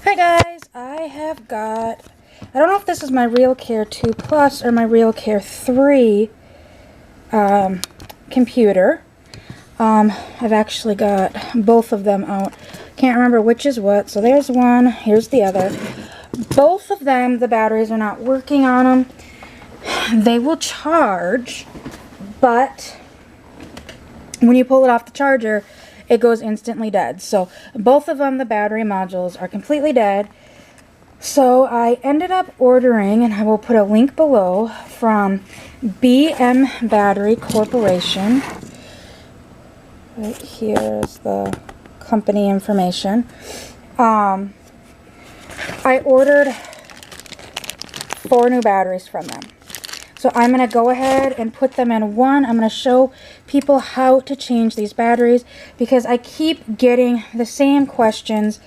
Hi guys, I have got, I don't know if this is my RealCare 2 Plus or my RealCare 3 computer. I've actually got both of them out. Can't remember which is what, so there's one, here's the other. Both of them, the batteries are not working on them. They will charge, but when you pull it off the charger, it goes instantly dead. So both of them, the battery modules, are completely dead. So I ended up ordering, and I will put a link below, from BM Battery Corporation. Right here is the company information. I ordered 4 new batteries from them. So I'm going to go ahead and put them in one. I'm going to show people how to change these batteries because I keep getting the same questions.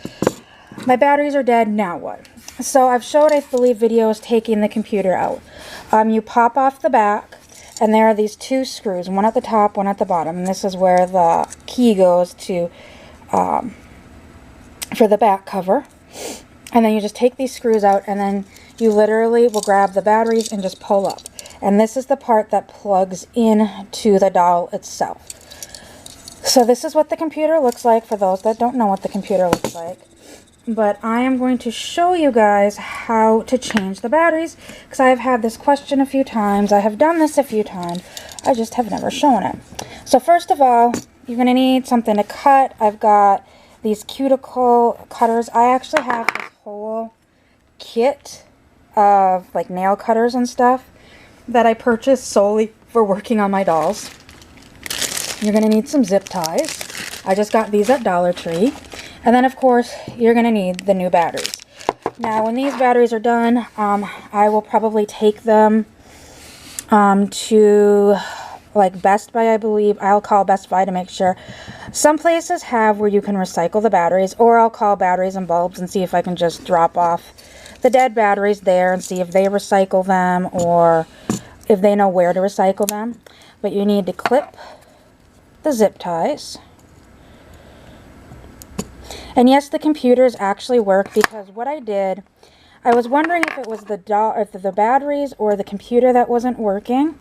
My batteries are dead, now what? So I've showed, I believe, videos taking the computer out. You pop off the back, and there are these 2 screws, one at the top, one at the bottom. And this is where the key goes to for the back cover. And then you just take these screws out, and then you literally will grab the batteries and just pull up. And this is the part that plugs in to the doll itself. So this is what the computer looks like for those that don't know what the computer looks like. But I am going to show you guys how to change the batteries because I have had this question a few times. I have done this a few times. I just have never shown it. So first of all, you're going to need something to cut. I've got these cuticle cutters. I actually have this whole kit of like nail cutters and stuff that I purchased solely for working on my dolls. You're going to need some zip ties. I just got these at Dollar Tree. And then of course you're going to need the new batteries. Now when these batteries are done, I will probably take them to like Best Buy, I believe. I'll call Best Buy to make sure. Some places have where you can recycle the batteries, or I'll call Batteries and Bulbs and see if I can just drop off the dead batteries there and see if they recycle them or if they know where to recycle them. But you need to clip the zip ties. And yes, the computers actually work because what I did, I was wondering if it was the batteries or the computer that wasn't working.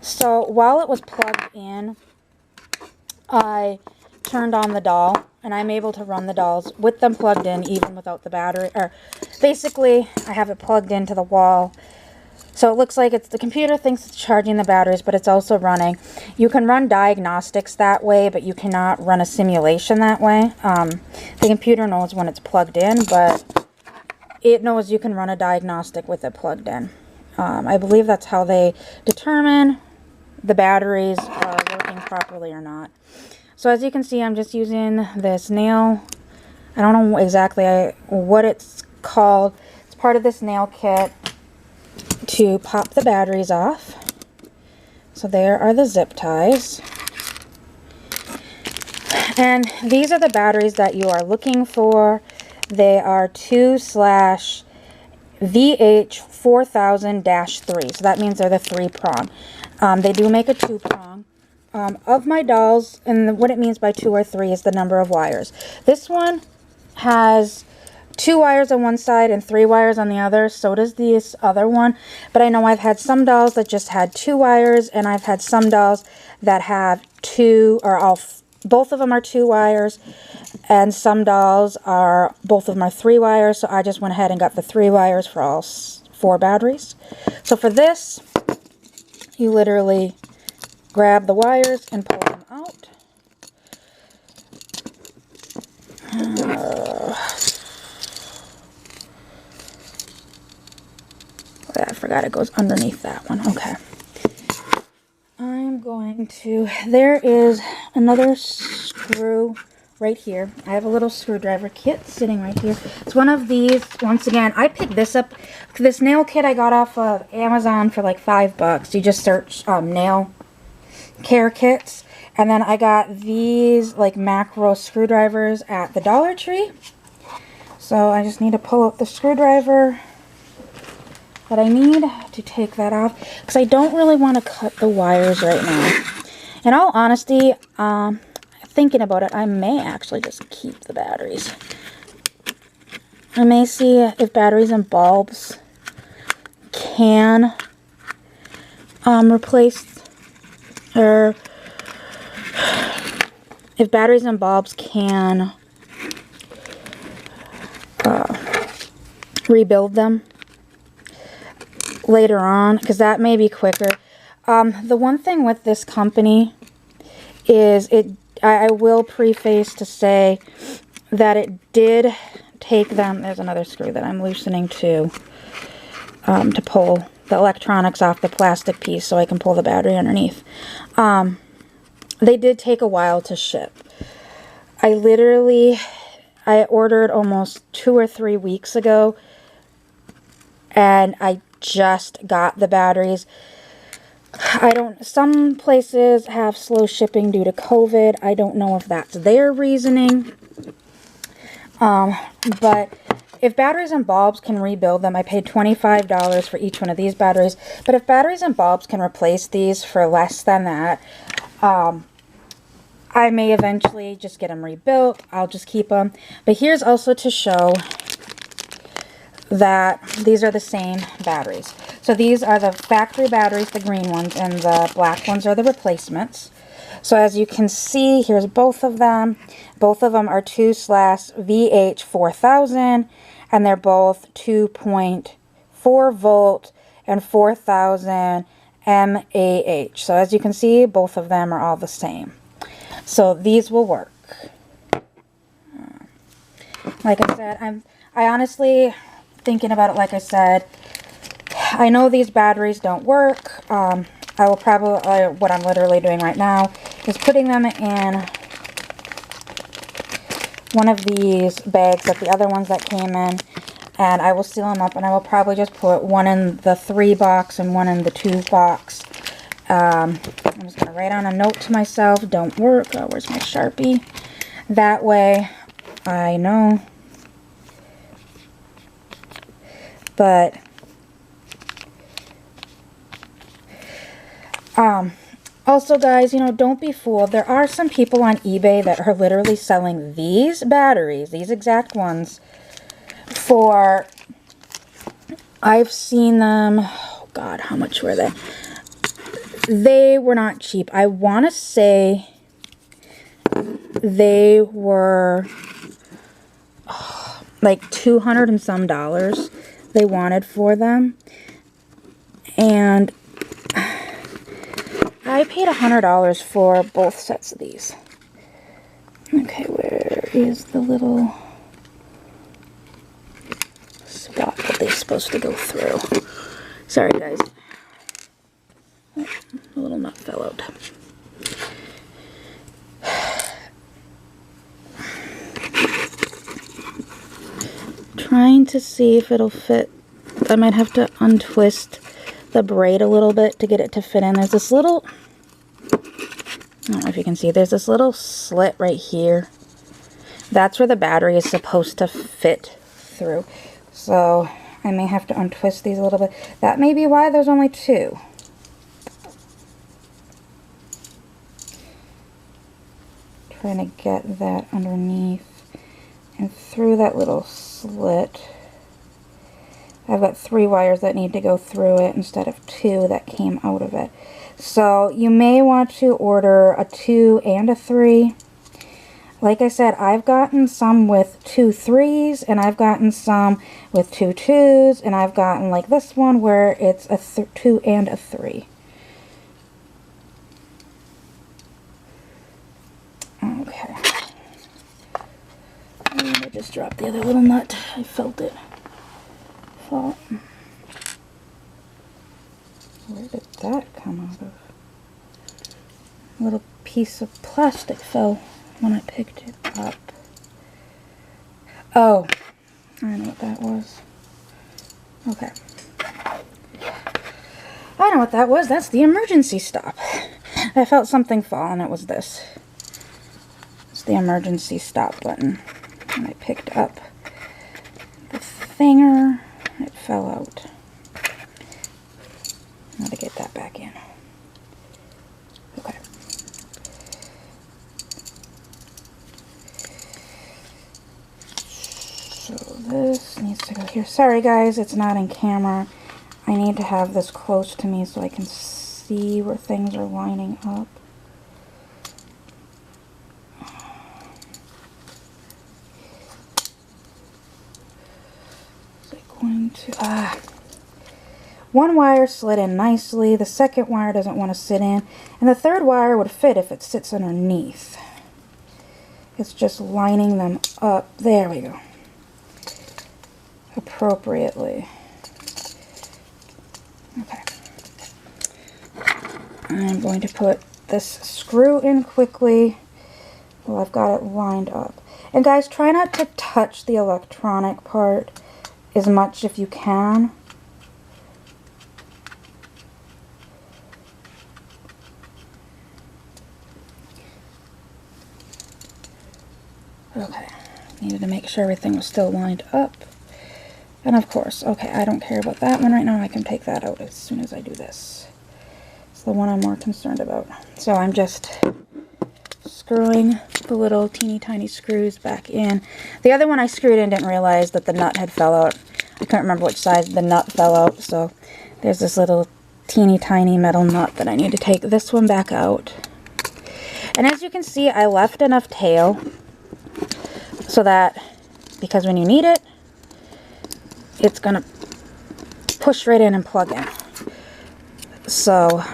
So while it was plugged in, I turned on the doll, and I'm able to run the dolls with them plugged in even without the battery. Or basically, I have it plugged into the wall. So it looks like the computer thinks it's charging the batteries, but it's also running. You can run diagnostics that way, but you cannot run a simulation that way. The computer knows when it's plugged in, but it knows you can run a diagnostic with it plugged in. I believe that's how they determine the batteries are working properly or not. So as you can see, I'm just using this nail. I don't know exactly what it's called. It's part of this nail kit to pop the batteries off. So there are the zip ties. And these are the batteries that you are looking for. They are 2/VH4000-3. So that means they're the 3-prong. They do make a 2-prong. Of my dolls, and what it means by 2 or 3 is the number of wires. This one has 2 wires on one side and 3 wires on the other. So does this other one. But I know I've had some dolls that just had 2 wires, and I've had some dolls that have 2, or both of them are 2 wires, and some dolls are, both of them are 3 wires. So I just went ahead and got the 3 wires for all 4 batteries. So for this, you literally grab the wires and pull them out. I forgot it goes underneath that one. Okay. I'm going to, there is another screw right here. I have a little screwdriver kit sitting right here. It's one of these. Once again, I picked this up. This nail kit I got off of Amazon for like $5. You just search nail care kits. And then I got these like macro screwdrivers at the Dollar Tree. So I just need to pull out the screwdriver that I need to take that off, because I don't really want to cut the wires right now. In all honesty, thinking about it, I may actually just keep the batteries. I may see if batteries and bulbs can replace, or if batteries and bulbs can rebuild them later on, because that may be quicker. The one thing with this company is I will preface to say that it did take them, there's another screw that I'm loosening to pull the electronics off the plastic piece so I can pull the battery underneath. They did take a while to ship. I ordered almost 2 or 3 weeks ago, and I just got the batteries. Some places have slow shipping due to COVID. I don't know if that's their reasoning. But if batteries and bulbs can rebuild them, I paid $25 for each one of these batteries. But if batteries and bulbs can replace these for less than that, I may eventually just get them rebuilt. I'll just keep them. But here's also to show that these are the same batteries. So these are the factory batteries, the green ones, and the black ones are the replacements. So as you can see, here's both of them. Both of them are 2/VH4000, and they're both 2.4 volt and 4000 mAh. So as you can see, both of them are all the same. So these will work. Like I said, I honestly, thinking about it, like I said, I know these batteries don't work. I will probably, what I'm literally doing right now is putting them in one of these bags that the other ones that came in, and I will seal them up, and I will probably just put one in the 3 box and one in the 2 box. I'm just going to write on a note to myself, don't work. Oh, where's my Sharpie? That way I know. But also, guys, don't be fooled. There are some people on eBay that are literally selling these batteries, these exact ones, for, I've seen them, oh God, how much were they? They were not cheap. I want to say they were like $200 and some they wanted for them. And I paid $100 for both sets of these. Okay, where is the little spot that they're supposed to go through? Sorry, guys. Oh, a little nut fell out. Trying to see if it'll fit. I might have to untwist the braid a little bit to get it to fit in. There's this little, I don't know if you can see, there's this little slit right here. That's where the battery is supposed to fit through. So I may have to untwist these a little bit. That may be why there's only 2. Trying to get that underneath and through that little slit. I've got 3 wires that need to go through it instead of 2 that came out of it. So you may want to order a 2 and a 3. Like I said, I've gotten some with 2 3s, and I've gotten some with 2 2s, and I've gotten like this one where it's a 2 and a 3. Okay. And I just dropped the other little nut. I felt it fall. Where did that come out of? A little piece of plastic fell when I picked it up. Oh, I know what that was. Okay. I know what that was. That's the emergency stop. I felt something fall, and it was this. It's the emergency stop button. And I picked up the thinger. It fell out. I gotta get that back in. Okay. So this needs to go here. Sorry guys, it's not in camera. I need to have this close to me so I can see where things are lining up. Is it going to... One wire slid in nicely, the second wire doesn't want to sit in, and the third wire would fit if it sits underneath. It's just lining them up. There we go. Appropriately. Okay. I'm going to put this screw in quickly while I've got it lined up. And guys, try not to touch the electronic part as much if you can. Okay, needed to make sure everything was still lined up. And of course, okay, I don't care about that one right now. I can take that out as soon as I do this. It's the one I'm more concerned about. So I'm just screwing the little teeny tiny screws back in. The other one I screwed in, didn't realize that the nut had fell out. I can't remember which side the nut fell out. So there's this little teeny tiny metal nut that I need to take this one back out. And as you can see, I left enough tail so that, because when you need it, it's gonna push right in and plug in. So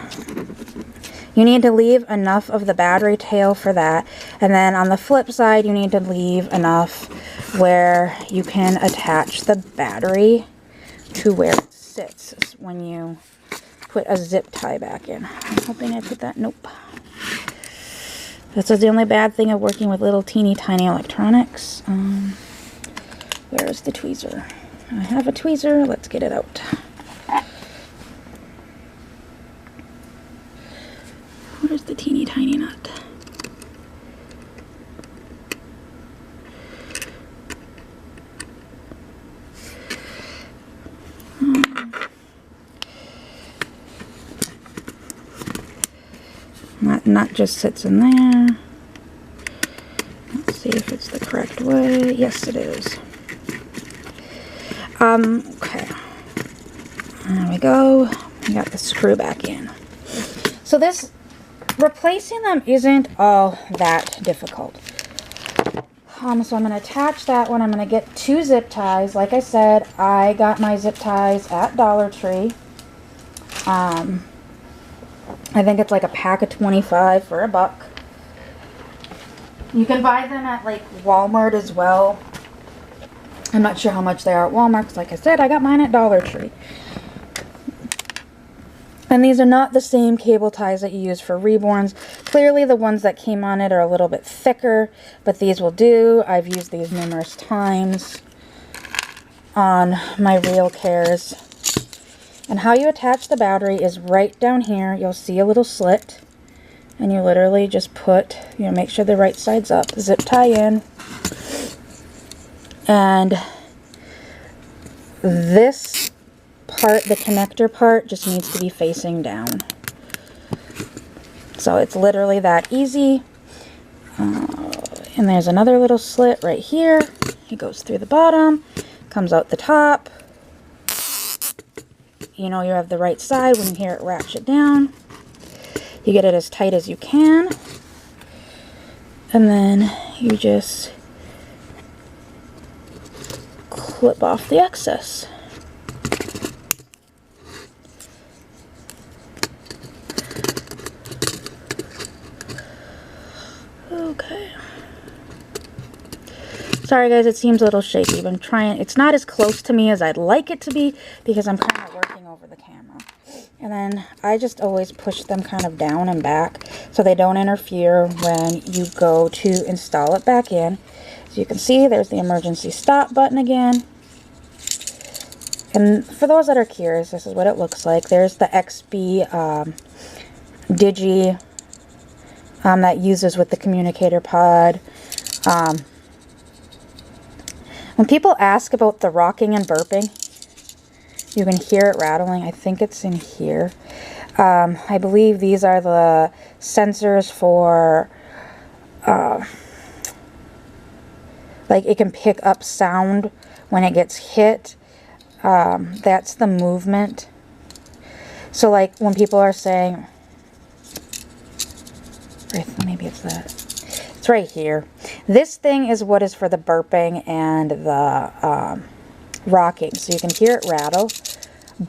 you need to leave enough of the battery tail for that. And then on the flip side, you need to leave enough where you can attach the battery to where it sits when you put a zip tie back in. I'm hoping I put that, nope. This is the only bad thing of working with little teeny tiny electronics. Where is the tweezer? I have a tweezer. Let's get it out. Where's the teeny tiny nut? That nut just sits in there. Let's see if it's the correct way. Yes, it is. Okay. There we go. We got the screw back in. So this, replacing them isn't all that difficult. So I'm going to attach that one. I'm going to get 2 zip ties. Like I said, I got my zip ties at Dollar Tree. I think it's like a pack of 25 for $1. You can buy them at like Walmart as well. I'm not sure how much they are at Walmart because, like I said, I got mine at Dollar Tree. And these are not the same cable ties that you use for Reborns. Clearly the ones that came on it are a little bit thicker, but these will do. I've used these numerous times on my RealCares. And how you attach the battery is right down here. You'll see a little slit. And you literally just put, make sure the right side's up. Zip tie in. And this part, the connector part, just needs to be facing down. So it's literally that easy. And there's another little slit right here. It goes through the bottom, comes out the top. You know you have the right side when you hear it ratchet down. You get it as tight as you can. And then you just clip off the excess. Okay. Sorry guys, it seems a little shaky, but I'm trying. It's not as close to me as I'd like it to be because I'm kind of working over the camera. And then I just always push them kind of down and back so they don't interfere when you go to install it back in. So you can see there's the emergency stop button again. And for those that are curious, this is what it looks like. There's the XB Digi that uses with the communicator pod. When people ask about the rocking and burping, you can hear it rattling. I think it's in here. I believe these are the sensors for like it can pick up sound when it gets hit. That's the movement. So like when people are saying, maybe it's that. It's right here. This thing is what is for the burping and the rocking. So you can hear it rattle.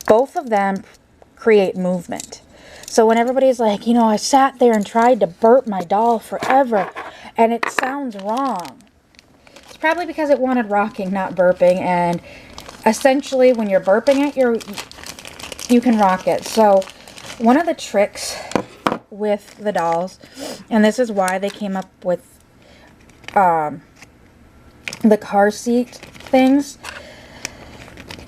Both of them create movement. So when everybody's like, you know, I sat there and tried to burp my doll forever and it sounds wrong. It's probably because it wanted rocking, not burping. And essentially when you're burping it, you can rock it. So one of the tricks with the dolls, and this is why they came up with the car seat things,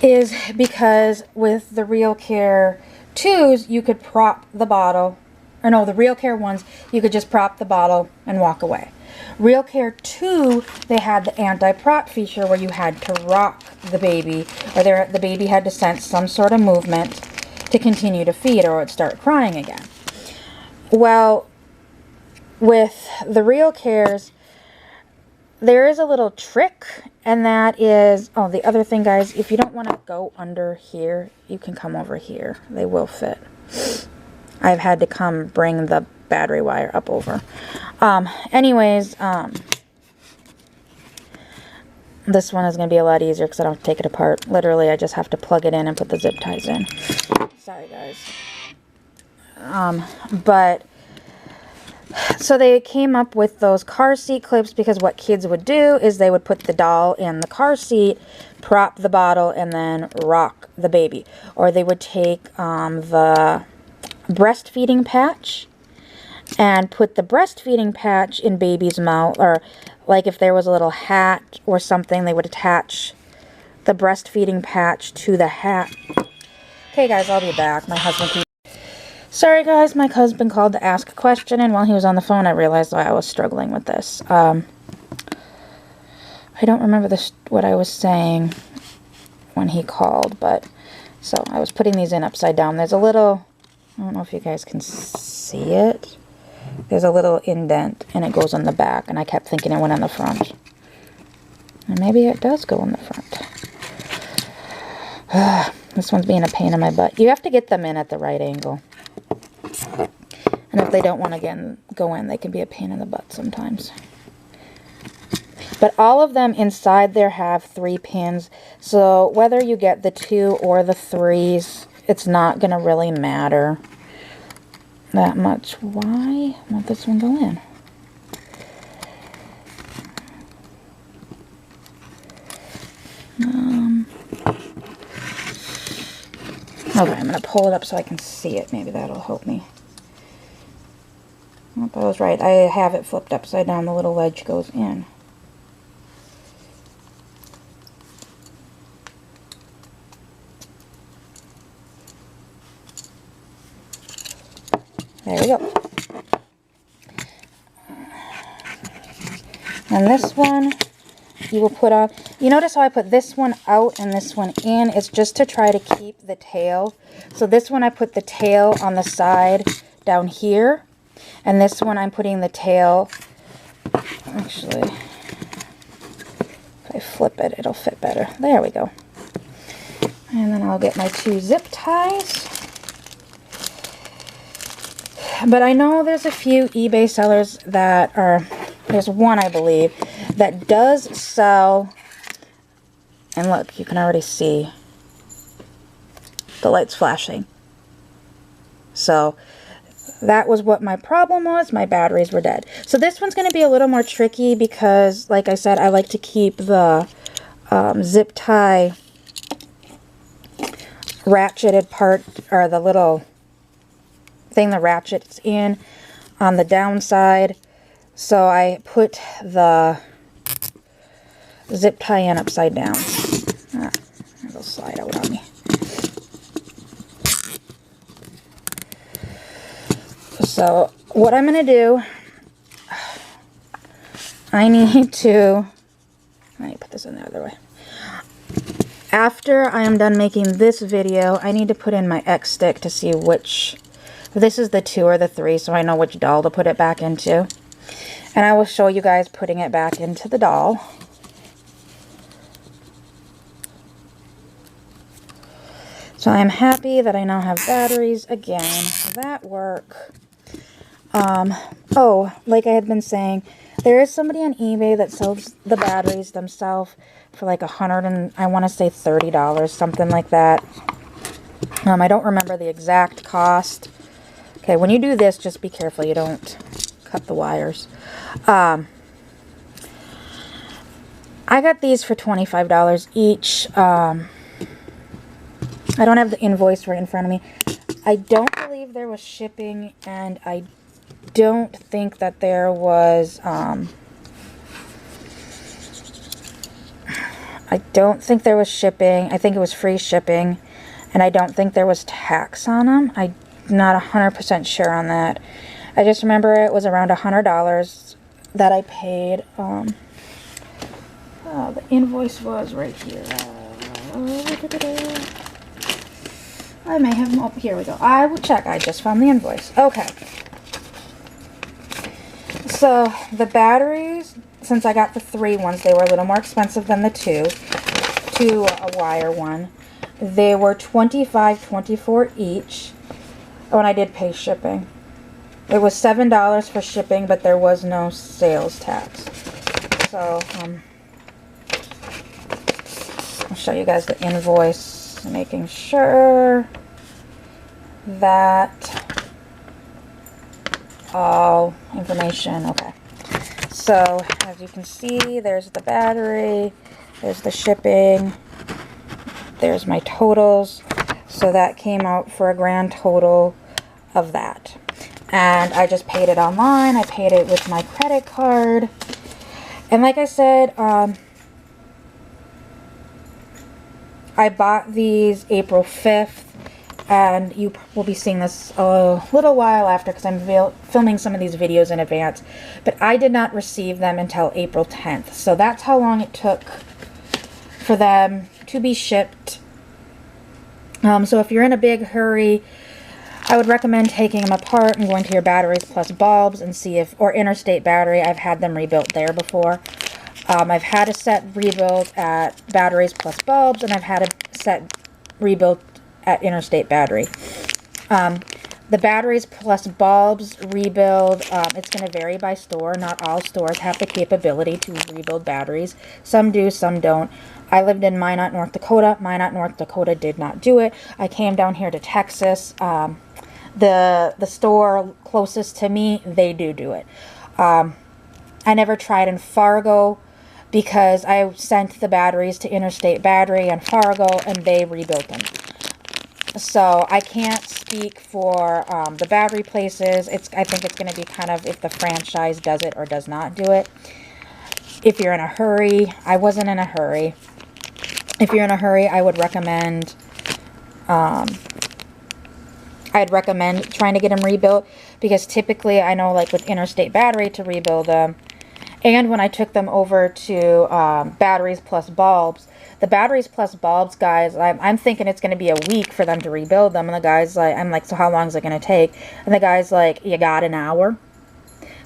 is because with the RealCare 2s, you could prop the bottle, or no, the RealCare 1s, you could just prop the bottle and walk away. RealCare 2, they had the anti-prop feature where you had to rock the baby, or the baby had to sense some sort of movement to continue to feed, or it would start crying again. Well, with the RealCares, there is a little trick, and that is, oh, the other thing, guys, if you don't want to go under here, you can come over here. They will fit. I've had to come bring the battery wire up over. Anyways, this one is going to be a lot easier because I don't have to take it apart. Literally, I just have to plug it in and put the zip ties in. Sorry, guys. But so they came up with those car seat clips because what kids would do is they would put the doll in the car seat, prop the bottle, and then rock the baby. Or they would take the breastfeeding patch and put the breastfeeding patch in baby's mouth, or like if there was a little hat or something, they would attach the breastfeeding patch to the hat. Okay, guys, I'll be back. My husband... Sorry, guys, my husband called to ask a question, and while he was on the phone, I realized I was struggling with this. I don't remember what I was saying when he called, but... So, I was putting these in upside down. There's a little... I don't know if you guys can see it. There's a little indent, and it goes on the back, and I kept thinking it went on the front. And maybe it does go on the front. This one's being a pain in my butt. You have to get them in at the right angle. And if they don't want to go in, they can be a pain in the butt sometimes. But all of them inside there have 3 pins. So whether you get the 2 or the 3s, it's not going to really matter that much. Why won't this one go in? Okay, I'm going to pull it up so I can see it. Maybe that'll help me. Oh, I was right. I have it flipped upside down. The little ledge goes in. There we go. And this one you will put on. You notice how I put this one out and this one in? It's just to try to keep the tail. So this one I put the tail on the side down here. And this one I'm putting the tail, actually, if I flip it, it'll fit better. There we go. And then I'll get my 2 zip ties. But I know there's a few eBay sellers that are, there's one I believe, that does sell, and look, you can already see the lights flashing. So that was what my problem was. My batteries were dead. So this one's going to be a little more tricky because, like I said, I like to keep the zip tie ratcheted part, or the little thing the ratchets in on the downside. So I put the zip tie in upside down. It'll slide out on me. So what I'm going to do, I need to put this in the other way. After I am done making this video, I need to put in my X stick to see which, this is the 2 or the 3, so I know which doll to put it back into. And I will show you guys putting it back into the doll. So I'm happy that I now have batteries again that work. Oh, like I had been saying, there is somebody on eBay that sells the batteries themselves for like $100 and I want to say $30, something like that. I don't remember the exact cost. Okay, when you do this, just be careful you don't cut the wires. I got these for $25 each. I don't have the invoice right in front of me. I don't believe there was shipping, and I don't think that there was, shipping. I think it was free shipping, and I don't think there was tax on them. I'm not 100% sure on that. I just remember it was around $100 that I paid. The invoice was right here. I may have them. Oh, here we go. I will check. I just found the invoice. Okay. So the batteries, since I got the 3 ones, they were a little more expensive than the two a wire one. They were $25.24 each. Oh, and I did pay shipping. It was $7 for shipping, but there was no sales tax. So I'll show you guys the invoice, making sure that all information, okay. So as you can see, there's the battery, there's the shipping, there's my totals. So that came out for a grand total of that. And I just paid it online. I paid it with my credit card. And like I said, I bought these April 5th. And you will be seeing this a little while after because I'm filming some of these videos in advance. But I did not receive them until April 10th. So that's how long it took for them to be shipped. So if you're in a big hurry, I would recommend taking them apart and going to your batteries plus bulbs and see if, or Interstate Battery, I've had them rebuilt there before. I've had a set rebuilt at batteries plus bulbs, and I've had a set rebuilt at Interstate Battery. The batteries plus bulbs rebuild, it's going to vary by store. Not all stores have the capability to rebuild batteries. Some do, some don't. I lived in Minot, North Dakota. Minot, North Dakota did not do it. I came down here to Texas. The store closest to me, they do it. I never tried in Fargo because I sent the batteries to Interstate Battery and Fargo, and they rebuilt them. So I can't speak for the battery places. I think it's going to be kind of if the franchise does it or does not do it. If you're in a hurry, I wasn't in a hurry. If you're in a hurry, I would recommend, I'd recommend trying to get them rebuilt, because typically I know, like with Interstate Battery, to rebuild them, and when I took them over to batteries plus bulbs, the batteries plus bulbs guys, I'm thinking it's going to be a week for them to rebuild them, and the guy's like, I'm like, so how long is it going to take? And the guy's like, you got an hour?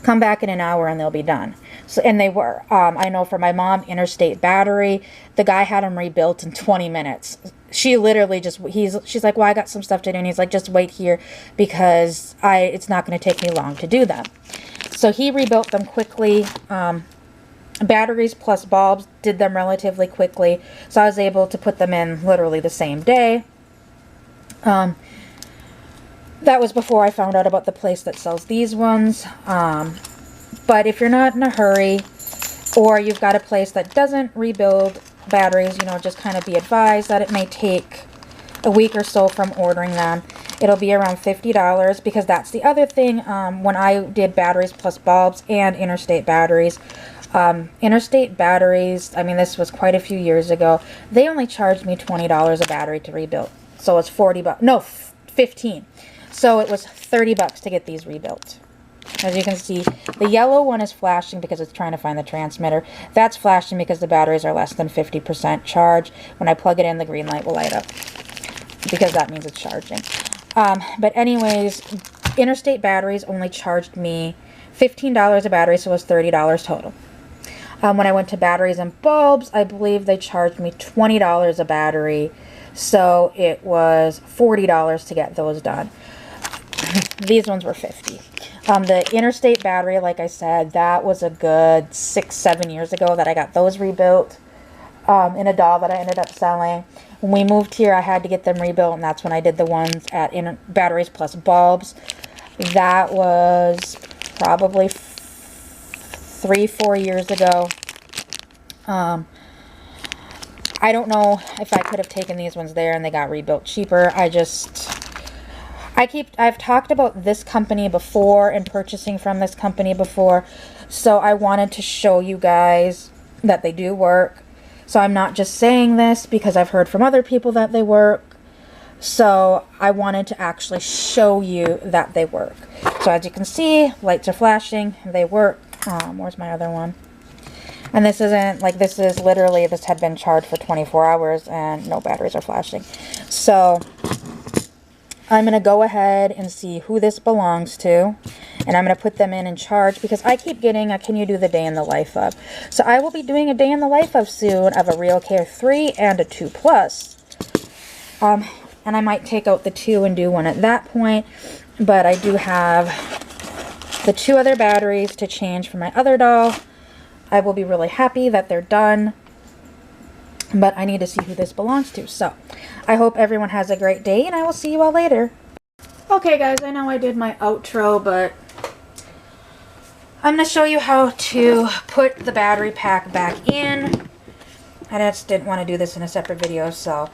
Come back in an hour and they'll be done. So, and they were. I know for my mom, Interstate Battery, the guy had them rebuilt in 20 minutes. She literally just, she's like, well, I got some stuff to do. And he's like, just wait here because it's not going to take me long to do them. So he rebuilt them quickly. Batteries plus bulbs did them relatively quickly. So I was able to put them in literally the same day. That was before I found out about the place that sells these ones. But if you're not in a hurry, or you've got a place that doesn't rebuild batteries, you know, just kind of be advised that it may take a week or so from ordering them. It'll be around $50, because that's the other thing. When I did batteries plus bulbs and Interstate Batteries, Interstate Batteries, I mean, this was quite a few years ago, they only charged me $20 a battery to rebuild. So it's 40 bucks, no, 15. So it was 30 bucks to get these rebuilt. As you can see, the yellow one is flashing because it's trying to find the transmitter. That's flashing because the batteries are less than 50% charged. When I plug it in, the green light will light up because that means it's charging. But anyways, Interstate Batteries only charged me $15 a battery, so it was $30 total. When I went to batteries and bulbs, I believe they charged me $20 a battery, So it was $40 to get those done. These ones were $50. The interstate battery, like I said, that was a good 6-7 years ago that I got those rebuilt in a doll that I ended up selling. When we moved here, I had to get them rebuilt, and that's when I did the ones at batteries plus bulbs. That was probably 3-4 years ago. I don't know if I could have taken these ones there and they got rebuilt cheaper. I've talked about this company before and purchasing from this company before, so I wanted to show you guys that they do work. So I'm not just saying this because I've heard from other people that they work. So I wanted to actually show you that they work. So as you can see, lights are flashing, they work. Where's my other one? And this isn't, like, this is literally, this had been charged for 24 hours and no batteries are flashing. So I'm going to go ahead and see who this belongs to. And I'm going to put them in charge because I keep getting a can you do the day in the life of. So I will be doing a day in the life of soon of a RealCare 3 and a 2 Plus. And I might take out the 2 and do one at that point. But I do have the 2 other batteries to change for my other doll. I will be really happy that they're done, but I need to see who this belongs to. So I hope everyone has a great day, and I will see you all later. Okay guys, I know I did my outro, but I'm going to show you how to put the battery pack back in. I just didn't want to do this in a separate video, so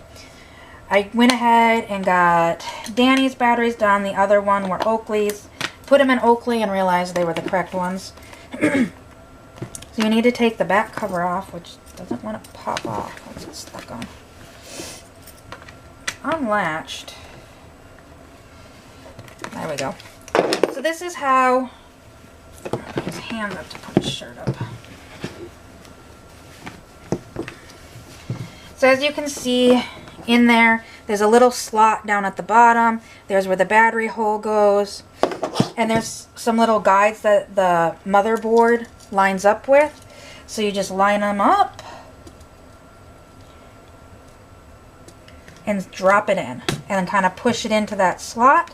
I went ahead and got Danny's batteries done. The other one were Oakley's. Put them in Oakley and realized they were the correct ones. So you need to take the back cover off, which doesn't want to pop off. What's it stuck on? Unlatched. There we go. So this is how, put his hand up to put his shirt up. So as you can see in there, there's a little slot down at the bottom. There's where the battery hole goes. And there's some little guides that the motherboard lines up with. So you just line them up and drop it in and kind of push it into that slot.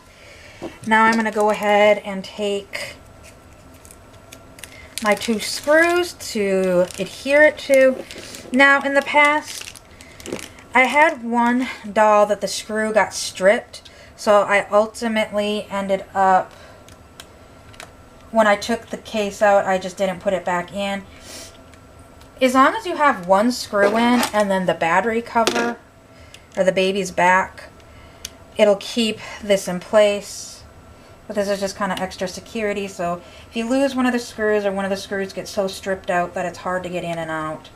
Now I'm going to go ahead and take my 2 screws to adhere it to. Now in the past, I had one doll that the screw got stripped, so I ultimately ended up, when I took the case out, I just didn't put it back in. As long as you have one screw in and then the battery cover or the baby's back, it'll keep this in place. But this is just kind of extra security, so if you lose one of the screws or one of the screws gets so stripped out that it's hard to get in and out,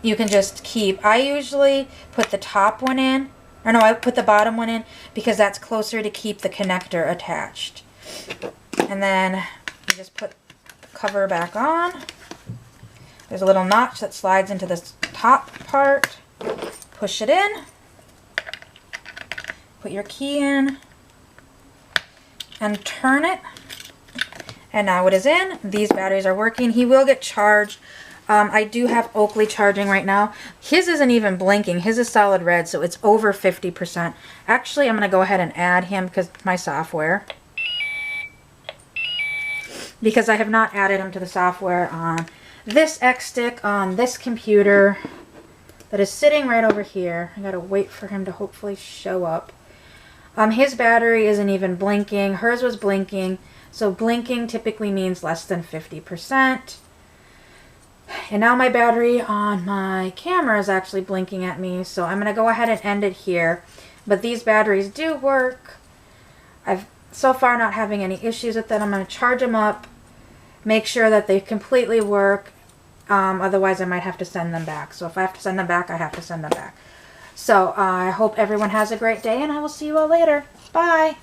you can just keep, I usually put the top one in, or no, I put the bottom one in because that's closer to keep the connector attached. And then you just put the cover back on. There's a little notch that slides into this top part. Push it in. Put your key in. And turn it. And now it is in. These batteries are working. He will get charged. I do have Oakley charging right now. His isn't even blinking. His is solid red, so it's over 50%. Actually, I'm going to go ahead and add him because my software. Because I have not added him to the software on this X stick on this computer that is sitting right over here. I gotta wait for him to hopefully show up. His battery isn't even blinking. Hers was blinking. So blinking typically means less than 50%. And now my battery on my camera is actually blinking at me. So I'm gonna go ahead and end it here. But these batteries do work. I've so far not having any issues with them. I'm gonna charge them up. Make sure that they completely work. Otherwise, I might have to send them back. So if I have to send them back, I have to send them back. So I hope everyone has a great day, and I will see you all later. Bye.